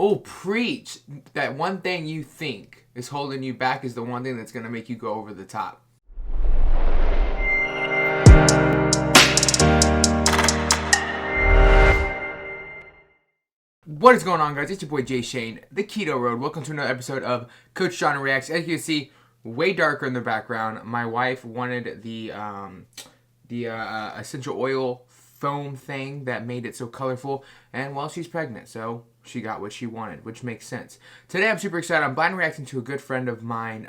Oh, preach. That one thing you think is holding you back is the one thing that's going to make you go over the top. What is going on, guys? It's your boy Jay Shane, the Keto Road. Welcome to another episode of Coach Jon Reacts. As you can see, way darker in the background. My wife wanted the essential oil foam thing that made it so colorful, and well, she's pregnant, so she got what she wanted, which makes sense. Today I'm super excited. I'm blind reacting to a good friend of mine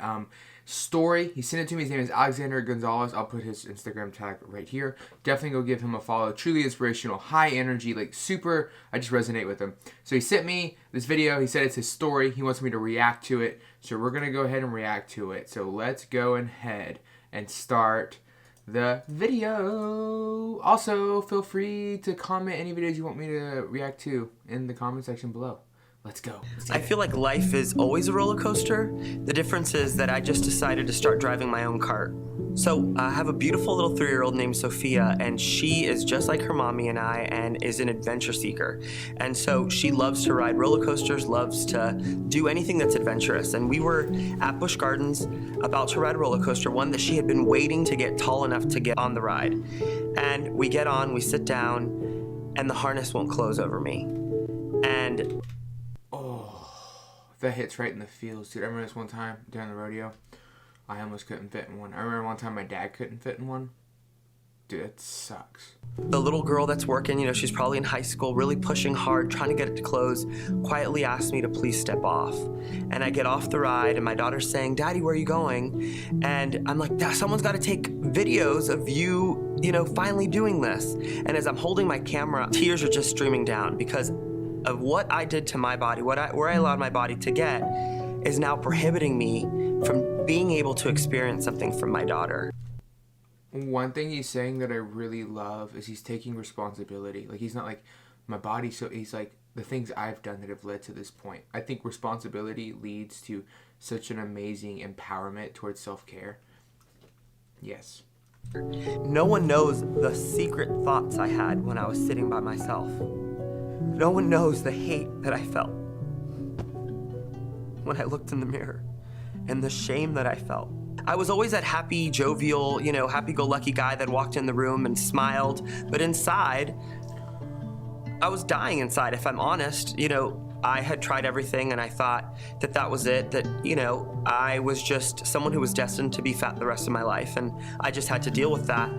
story. He sent it to me. His name is Alexander Gonzalez. I'll put his Instagram tag right here. Definitely go give him a follow. Truly inspirational, high energy, like super, I just resonate with him. So he sent me this video. He said it's his story. He wants me to react to it, so we're gonna go ahead and react to it. So let's go ahead and start the video. Also, feel free to comment any videos you want me to react to in the comment section below. Let's go. I feel like life is always a roller coaster. The difference is that I just decided to start driving my own cart. So I have a beautiful little 3-year-old named Sophia, and she is just like her mommy and I, and is an adventure seeker. And so she loves to ride roller coasters, loves to do anything that's adventurous. And we were at Busch Gardens about to ride a roller coaster, one that she had been waiting to get tall enough to get on the ride. And we get on, we sit down, and the harness won't close over me. And that hits right in the feels, dude. I remember this one time during the rodeo, I almost couldn't fit in one. I remember one time my dad couldn't fit in one. Dude, it sucks. The little girl that's working, you know, she's probably in high school, really pushing hard, trying to get it to close, quietly asked me to please step off. And I get off the ride, and my daughter's saying, "Daddy, where are you going?" And I'm like, someone's got to take videos of you, you know, finally doing this. And as I'm holding my camera, tears are just streaming down because of what I did to my body, where I allowed my body to get, is now prohibiting me from being able to experience something from my daughter. One thing he's saying that I really love is he's taking responsibility. Like, he's not like, my body, so he's like, the things I've done that have led to this point. I think responsibility leads to such an amazing empowerment towards self-care. Yes. No one knows the secret thoughts I had when I was sitting by myself. No one knows the hate that I felt when I looked in the mirror, and the shame that I felt. I was always that happy, jovial, you know, happy-go-lucky guy that walked in the room and smiled, but inside, I was dying inside, if I'm honest. You know, I had tried everything, and I thought that that was it, that, you know, I was just someone who was destined to be fat the rest of my life, and I just had to deal with that.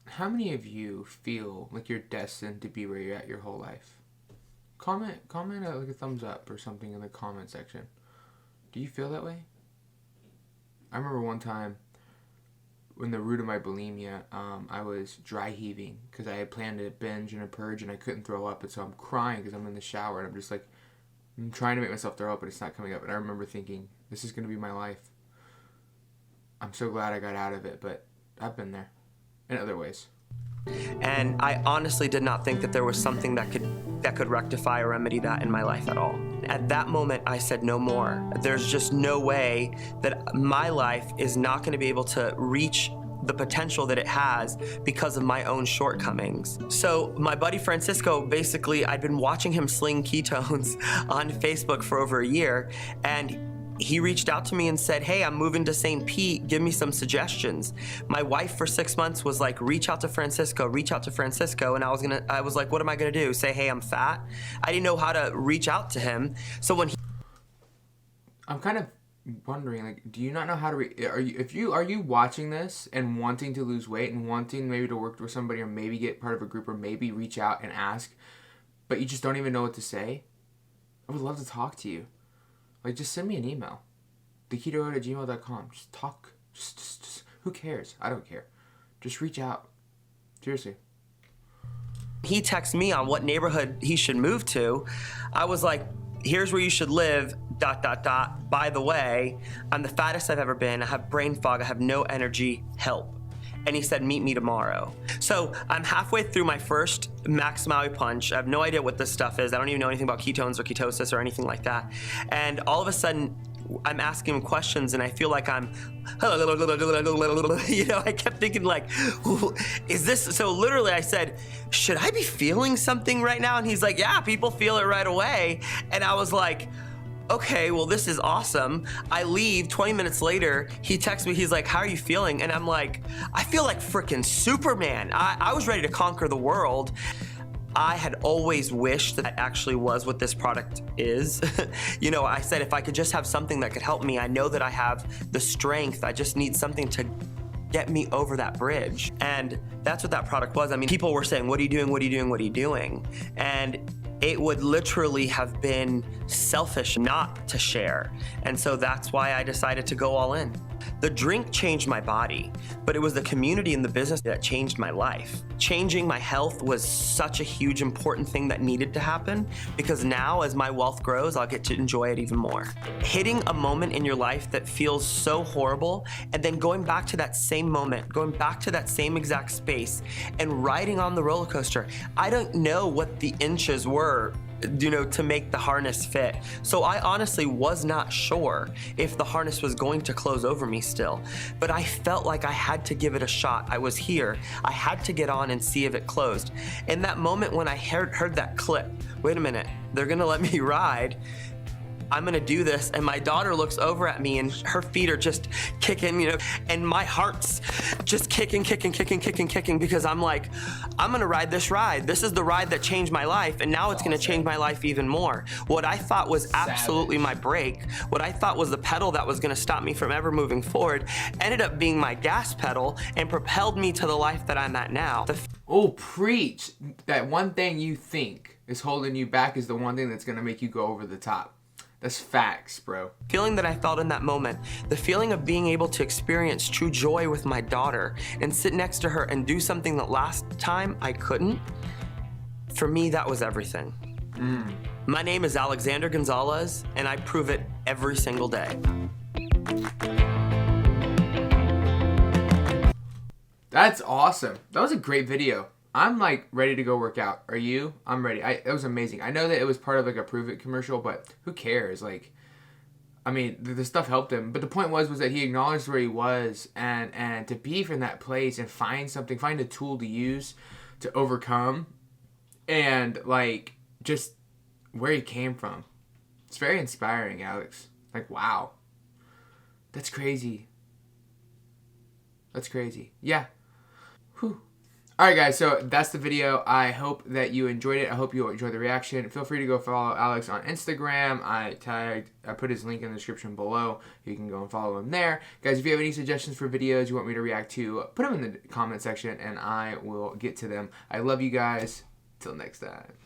How many of you feel like you're destined to be where you're at your whole life? Comment like a thumbs up or something in the comment section. Do you feel that way? I remember one time when the root of my bulimia, I was dry heaving because I had planned a binge and a purge and I couldn't throw up, and so I'm crying because I'm in the shower and I'm just like, I'm trying to make myself throw up, but it's not coming up. And I remember thinking, this is going to be my life. I'm so glad I got out of it, but I've been there in other ways. And I honestly did not think that there was something that could rectify or remedy that in my life at all. At that moment, I said no more. There's just no way that my life is not going to be able to reach the potential that it has because of my own shortcomings. So my buddy Francisco, basically, I'd been watching him sling ketones on Facebook for over a year, and he reached out to me and said, "Hey, I'm moving to St. Pete. Give me some suggestions." My wife for 6 months was like, reach out to Francisco. And I was like, what am I gonna do? Say, hey, I'm fat? I didn't know how to reach out to him. So when I'm kind of wondering, like, do you not know how to are you watching this and wanting to lose weight and wanting maybe to work with somebody or maybe get part of a group or maybe reach out and ask, but you just don't even know what to say? I would love to talk to you. Like, just send me an email. theketoroad@gmail.com. Just talk. Just who cares? I don't care. Just reach out. Seriously. he texted me on what neighborhood he should move to, I was like, here's where you should live, ... By the way, I'm the fattest I've ever been. I have brain fog. I have no energy. Help. And he said, meet me tomorrow. So I'm halfway through my first Max Maui punch. I have no idea what this stuff is. I don't even know anything about ketones or ketosis or anything like that. And all of a sudden, I'm asking him questions and I feel like I'm, I kept thinking like, is this, so literally I said, should I be feeling something right now? And he's like, yeah, people feel it right away. And I was like, okay, well, this is awesome. I leave, 20 minutes later, he texts me, he's like, how are you feeling? And I'm like, I feel like freaking Superman. I was ready to conquer the world. I had always wished that actually was what this product is. I said, if I could just have something that could help me, I know that I have the strength. I just need something to get me over that bridge. And that's what that product was. I mean, people were saying, what are you doing? What are you doing? What are you doing? And it would literally have been selfish not to share. And so that's why I decided to go all in. The drink changed my body, but it was the community and the business that changed my life. Changing my health was such a huge, important thing that needed to happen, because now as my wealth grows, I'll get to enjoy it even more. Hitting a moment in your life that feels so horrible, and then going back to that same moment, going back to that same exact space, and riding on the roller coaster. I don't know what the inches were to make the harness fit. So I honestly was not sure if the harness was going to close over me still, but I felt like I had to give it a shot. I was here. I had to get on and see if it closed. In that moment when I heard that clip, wait a minute, they're gonna let me ride, I'm gonna do this, and my daughter looks over at me and her feet are just kicking, and my heart's just kicking, because I'm like, I'm gonna ride this ride. This is the ride that changed my life, and now it's gonna change my life even more. What I thought was absolutely my brake, what I thought was the pedal that was gonna stop me from ever moving forward, ended up being my gas pedal and propelled me to the life that I'm at now. Oh, preach! That one thing you think is holding you back is the one thing that's gonna make you go over the top. That's facts, bro. Feeling that I felt in that moment, the feeling of being able to experience true joy with my daughter and sit next to her and do something that last time I couldn't, for me, that was everything. My name is Alexander Gonzalez, and I prove it every single day. That's awesome. That was a great video. I'm like ready to go work out. Are you? I'm ready. That was amazing. I know that it was part of like a Prove It commercial, but who cares? Like, I mean, the stuff helped him. But the point was that he acknowledged where he was, and to be from that place and find a tool to use to overcome, and like just where he came from. It's very inspiring, Alex. Like, wow. That's crazy. That's crazy. Yeah. Whew. Alright guys, so that's the video. I hope that you enjoyed it. I hope you enjoyed the reaction. Feel free to go follow Alex on Instagram. I put his link in the description below. You can go and follow him there. Guys, if you have any suggestions for videos you want me to react to, put them in the comment section and I will get to them. I love you guys. Till next time.